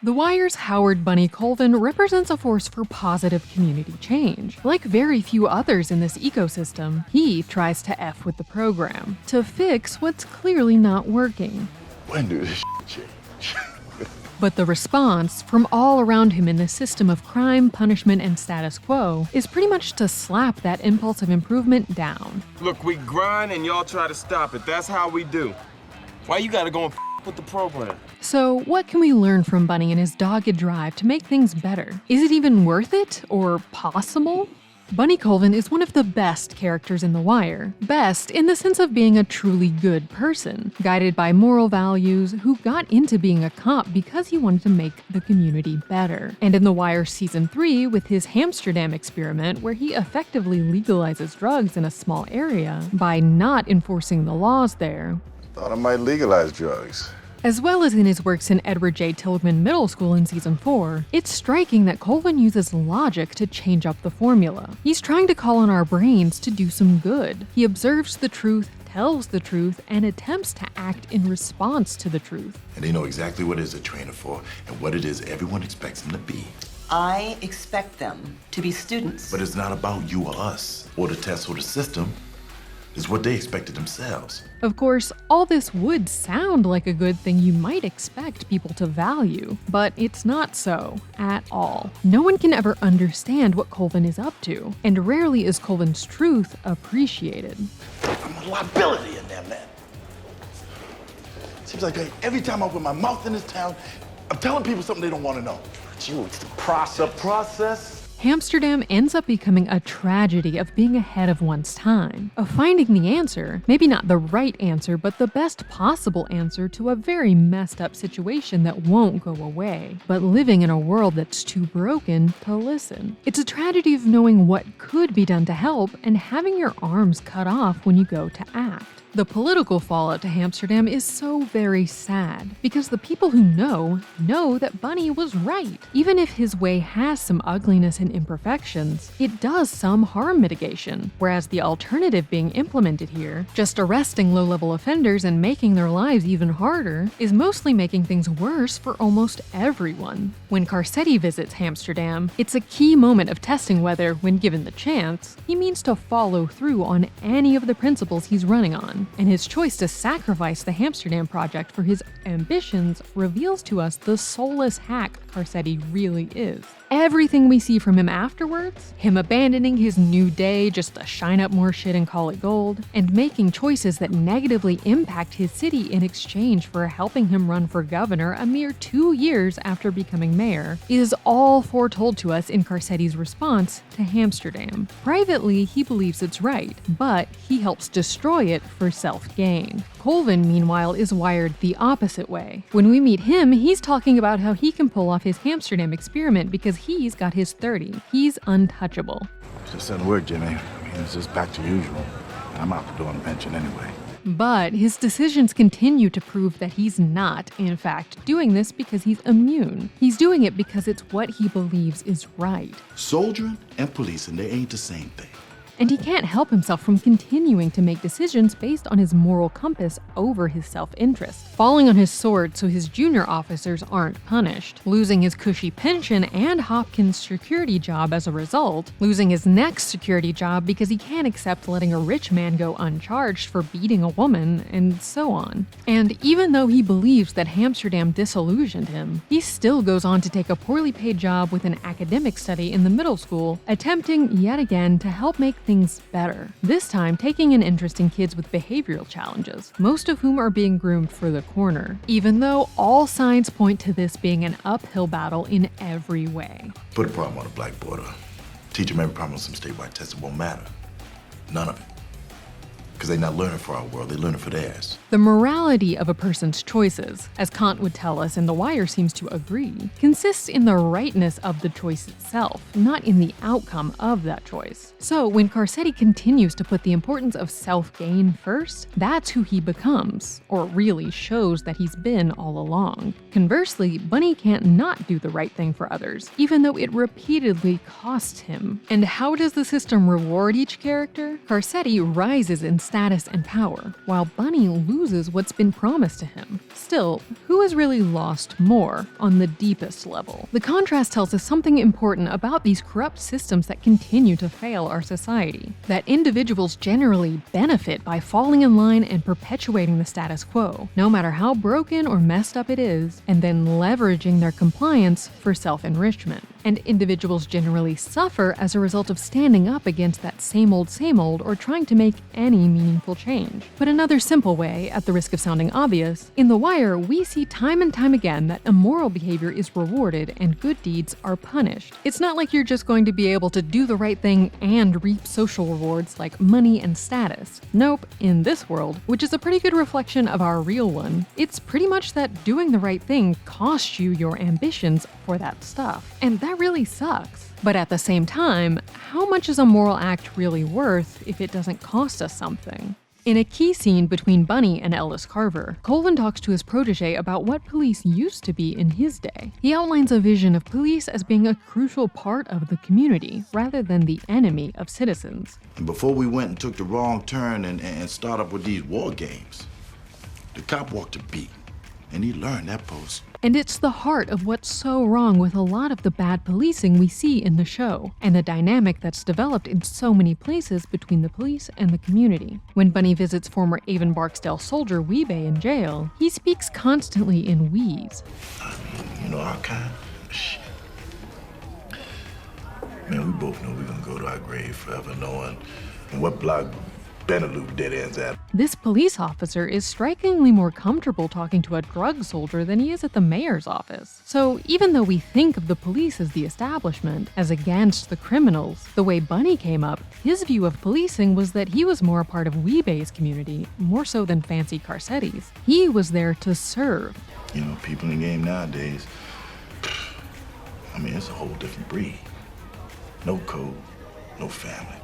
The Wire's Howard Bunny Colvin represents a force for positive community change. Like very few others in this ecosystem, he tries to F with the program, to fix what's clearly not working. When do this change? But the response from all around him in the system of crime, punishment, and status quo is pretty much to slap that impulse of improvement down. Look, we grind and y'all try to stop it. That's how we do. Why you gotta go and with the program? So, what can we learn from Bunny and his dogged drive to make things better? Is it even worth it? Or possible? Bunny Colvin is one of the best characters in The Wire. Best in the sense of being a truly good person, guided by moral values, who got into being a cop because he wanted to make the community better. And in The Wire Season 3, with his Hamsterdam experiment, where he effectively legalizes drugs in a small area by not enforcing the laws there. Thought I might legalize drugs. As well as in his works in Edward J. Tilghman Middle School in Season 4, it's striking that Colvin uses logic to change up the formula. He's trying to call on our brains to do some good. He observes the truth, tells the truth, and attempts to act in response to the truth. And they know exactly what it is they're training for and what it is everyone expects them to be. I expect them to be students. But it's not about you or us, or the test or the system. It's what they expected themselves. Of course, all this would sound like a good thing you might expect people to value, but it's not so at all. No one can ever understand what Colvin is up to, and rarely is Colvin's truth appreciated. I'm a liability in there, man. Seems like every time I open my mouth in this town, I'm telling people something they don't want to know. It's you, it's the process. The process? Hamsterdam ends up becoming a tragedy of being ahead of one's time, of finding the answer, maybe not the right answer, but the best possible answer to a very messed up situation that won't go away, but living in a world that's too broken to listen. It's a tragedy of knowing what could be done to help and having your arms cut off when you go to act. The political fallout to Hamsterdam is so very sad, because the people who know that Bunny was right. Even if his way has some ugliness and imperfections, it does some harm mitigation, whereas the alternative being implemented here, just arresting low-level offenders and making their lives even harder, is mostly making things worse for almost everyone. When Carcetti visits Hamsterdam, it's a key moment of testing whether, when given the chance, he means to follow through on any of the principles he's running on. And his choice to sacrifice the Hamsterdam project for his ambitions reveals to us the soulless hack Carcetti really is. Everything we see from him afterwards, him abandoning his new day just to shine up more shit and call it gold, and making choices that negatively impact his city in exchange for helping him run for governor a mere 2 years after becoming mayor, is all foretold to us in Carcetti's response to Hamsterdam. Privately, he believes it's right, but he helps destroy it for self-gain. Colvin, meanwhile, is wired the opposite way. When we meet him, he's talking about how he can pull off his Hamsterdam experiment because he's got his 30. He's untouchable. Just doesn't work, Jimmy. I mean, it's just back to usual. I'm out the door on the pension anyway. But his decisions continue to prove that he's not, in fact, doing this because he's immune. He's doing it because it's what he believes is right. Soldiering and policing, they ain't the same thing. And he can't help himself from continuing to make decisions based on his moral compass over his self-interest, falling on his sword so his junior officers aren't punished, losing his cushy pension and Hopkins' security job as a result, losing his next security job because he can't accept letting a rich man go uncharged for beating a woman, and so on. And even though he believes that Hamsterdam disillusioned him, he still goes on to take a poorly paid job with an academic study in the middle school, attempting yet again to help make things better. This time taking an interest in kids with behavioral challenges, most of whom are being groomed for the corner, even though all signs point to this being an uphill battle in every way. Put a problem on a blackboard or teach them every problem on some statewide test, it won't matter. None of it. Because they're not learning for our world, they're learning for theirs. The morality of a person's choices, as Kant would tell us and The Wire seems to agree, consists in the rightness of the choice itself, not in the outcome of that choice. So when Carcetti continues to put the importance of self-gain first, that's who he becomes, or really shows that he's been all along. Conversely, Bunny can't not do the right thing for others, even though it repeatedly costs him. And how does the system reward each character? Carcetti rises in status and power, while Bunny loses what's been promised to him. Still, who has really lost more on the deepest level? The contrast tells us something important about these corrupt systems that continue to fail our society. That individuals generally benefit by falling in line and perpetuating the status quo, no matter how broken or messed up it is, and then leveraging their compliance for self-enrichment. And individuals generally suffer as a result of standing up against that same old or trying to make any meaningful change. But another simple way, at the risk of sounding obvious, in The Wire, we see time and time again that immoral behavior is rewarded and good deeds are punished. It's not like you're just going to be able to do the right thing and reap social rewards like money and status. Nope, in this world, which is a pretty good reflection of our real one, it's pretty much that doing the right thing costs you your ambitions for that stuff. And that really sucks. But at the same time, how much is a moral act really worth if it doesn't cost us something? In a key scene between Bunny and Ellis Carver, Colvin talks to his protege about what police used to be in his day. He outlines a vision of police as being a crucial part of the community, rather than the enemy of citizens. And before we went and took the wrong turn and started up with these war games, the cop walked a beat, and he learned that post. And it's the heart of what's so wrong with a lot of the bad policing we see in the show, and the dynamic that's developed in so many places between the police and the community. When Bunny visits former Avon Barksdale soldier Weebay in jail, he speaks constantly in we's. You know, our kind? Shit. Man, we both know we're gonna go to our grave forever knowing what block Babineaux dead ends at. This police officer is strikingly more comfortable talking to a drug soldier than he is at the mayor's office. So even though we think of the police as the establishment, as against the criminals, the way Bunny came up, his view of policing was that he was more a part of Weebay's community, more so than Fancy Carcetti's. He was there to serve. You know, people in the game nowadays, I mean, it's a whole different breed. No code, no family.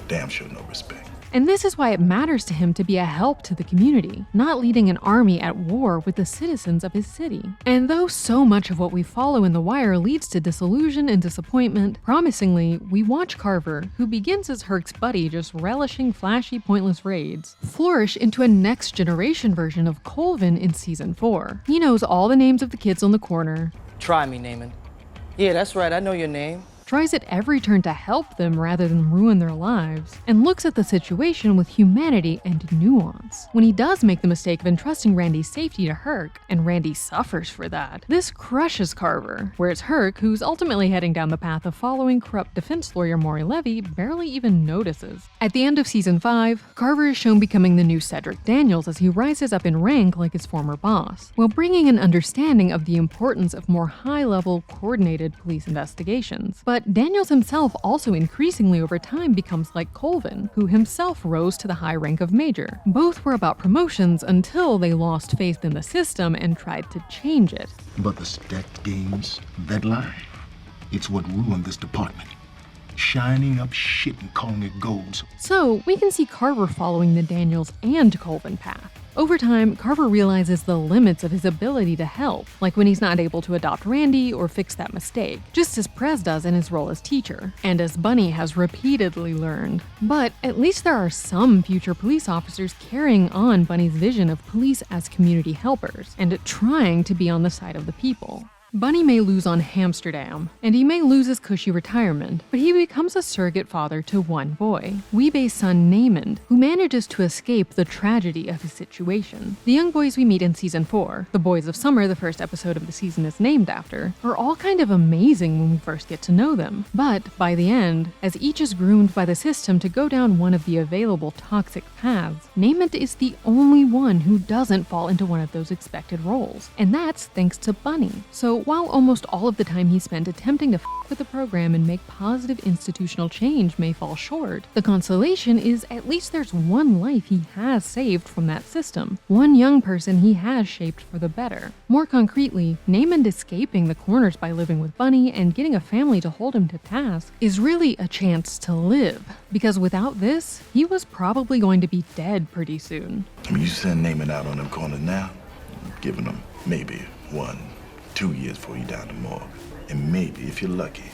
Damn sure no respect. And this is why it matters to him to be a help to the community, not leading an army at war with the citizens of his city. And though so much of what we follow in The Wire leads to disillusion and disappointment, promisingly, we watch Carver, who begins as Herc's buddy just relishing flashy, pointless raids, flourish into a next-generation version of Colvin in Season 4. He knows all the names of the kids on the corner. Try me, Naaman. Yeah, that's right, I know your name. Tries at every turn to help them rather than ruin their lives, and looks at the situation with humanity and nuance. When he does make the mistake of entrusting Randy's safety to Herc, and Randy suffers for that, this crushes Carver, whereas Herc, who's ultimately heading down the path of following corrupt defense lawyer Maury Levy, barely even notices. At the end of Season 5, Carver is shown becoming the new Cedric Daniels as he rises up in rank like his former boss, while bringing an understanding of the importance of more high-level, coordinated police investigations. But Daniels himself also increasingly over time becomes like Colvin, who himself rose to the high rank of Major. Both were about promotions until they lost faith in the system and tried to change it. But the stacked games, that line, it's what ruined this department. Shining up shit and calling it gold. So we can see Carver following the Daniels and Colvin path. Over time, Carver realizes the limits of his ability to help, like when he's not able to adopt Randy or fix that mistake, just as Prez does in his role as teacher, and as Bunny has repeatedly learned. But at least there are some future police officers carrying on Bunny's vision of police as community helpers, and trying to be on the side of the people. Bunny may lose on Hamsterdam, and he may lose his cushy retirement, but he becomes a surrogate father to one boy, Weebay's son Naaman, who manages to escape the tragedy of his situation. The young boys we meet in Season 4, the Boys of Summer the first episode of the season is named after, are all kind of amazing when we first get to know them. But by the end, as each is groomed by the system to go down one of the available toxic paths, Naaman is the only one who doesn't fall into one of those expected roles, and that's thanks to Bunny. So while almost all of the time he spent attempting to with the program and make positive institutional change may fall short, the consolation is at least there's one life he has saved from that system, one young person he has shaped for the better. More concretely, Naaman escaping the corners by living with Bunny and getting a family to hold him to task is really a chance to live, because without this, he was probably going to be dead pretty soon. I mean, you send Naaman out on them corners now, giving them maybe 1-2 years before you down the morgue. And maybe, if you're lucky,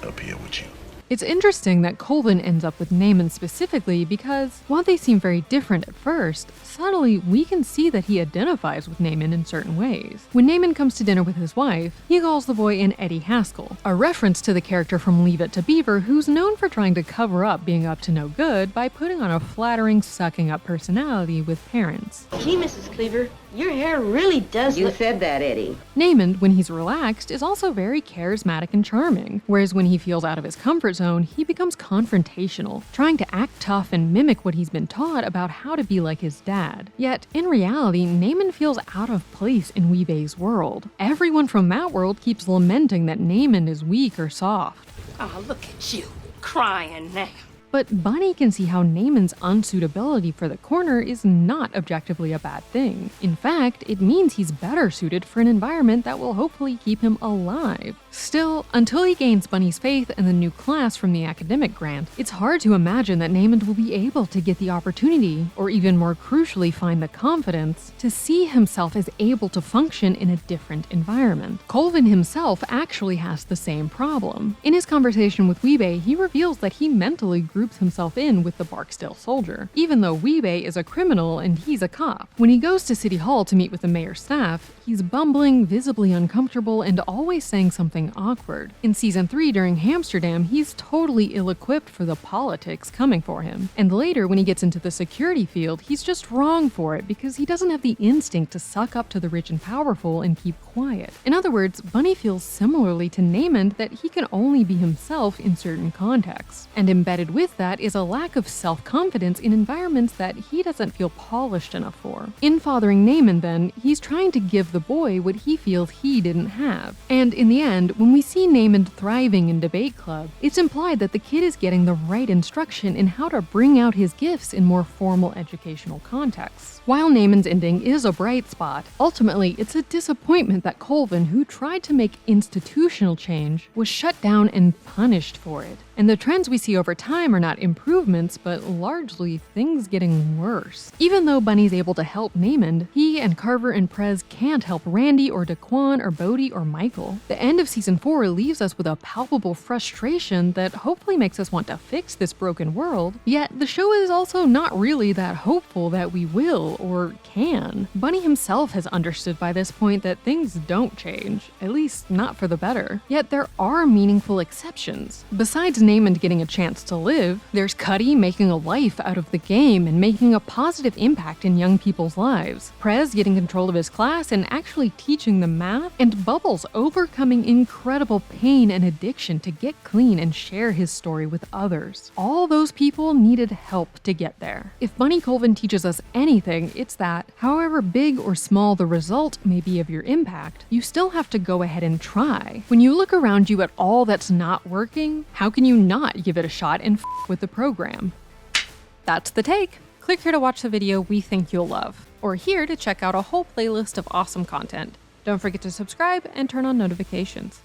up here with you. It's interesting that Colvin ends up with Naaman specifically because, while they seem very different at first, subtly we can see that he identifies with Naaman in certain ways. When Naaman comes to dinner with his wife, he calls the boy an Eddie Haskell, a reference to the character from Leave It to Beaver who's known for trying to cover up being up to no good by putting on a flattering, sucking-up personality with parents. Gee, Mrs. Cleaver, your hair really does You said that, Eddie. Naaman, when he's relaxed, is also very charismatic and charming, whereas when he feels out of his comfort zone, he becomes confrontational, trying to act tough and mimic what he's been taught about how to be like his dad. Yet, in reality, Naaman feels out of place in Wee-Bey's world. Everyone from that world keeps lamenting that Naaman is weak or soft. Oh, look at you, crying now. But Bunny can see how Naaman's unsuitability for the corner is not objectively a bad thing. In fact, it means he's better suited for an environment that will hopefully keep him alive. Still, until he gains Bunny's faith and the new class from the academic grant, it's hard to imagine that Naaman will be able to get the opportunity, or even more crucially find the confidence, to see himself as able to function in a different environment. Colvin himself actually has the same problem. In his conversation with Wee-Bey, he reveals that he mentally groups himself in with the Barksdale soldier, even though Wee-Bey is a criminal and he's a cop. When he goes to City Hall to meet with the mayor's staff, he's bumbling, visibly uncomfortable, and always saying something awkward. In Season 3 during Hamsterdam, he's totally ill-equipped for the politics coming for him. And later, when he gets into the security field, he's just wrong for it because he doesn't have the instinct to suck up to the rich and powerful and keep quiet. In other words, Bunny feels similarly to Naaman that he can only be himself in certain contexts. And embedded with that is a lack of self-confidence in environments that he doesn't feel polished enough for. In fathering Naaman, then, he's trying to give the boy what he feels he didn't have. And in the end, when we see Naaman thriving in debate club, it's implied that the kid is getting the right instruction in how to bring out his gifts in more formal educational contexts. While Naaman's ending is a bright spot, ultimately it's a disappointment that Colvin, who tried to make institutional change, was shut down and punished for it. And the trends we see over time are not improvements, but largely things getting worse. Even though Bunny's able to help Naaman, he and Carver and Prez can't help Randy or Daquan or Bodie or Michael. The end of Season 4 leaves us with a palpable frustration that hopefully makes us want to fix this broken world, yet the show is also not really that hopeful that we will or can. Bunny himself has understood by this point that things don't change, at least not for the better. Yet there are meaningful exceptions. Besides Naaman getting a chance to live, there's Cuddy making a life out of the game and making a positive impact in young people's lives, Prez getting control of his class and actually teaching them math, and Bubbles overcoming incredible pain and addiction to get clean and share his story with others. All those people needed help to get there. If Bunny Colvin teaches us anything, it's that, however big or small the result may be of your impact, you still have to go ahead and try. When you look around you at all that's not working, how can you not give it a shot and with the program? That's the take. Click here to watch the video we think you'll love, or here to check out a whole playlist of awesome content. Don't forget to subscribe and turn on notifications.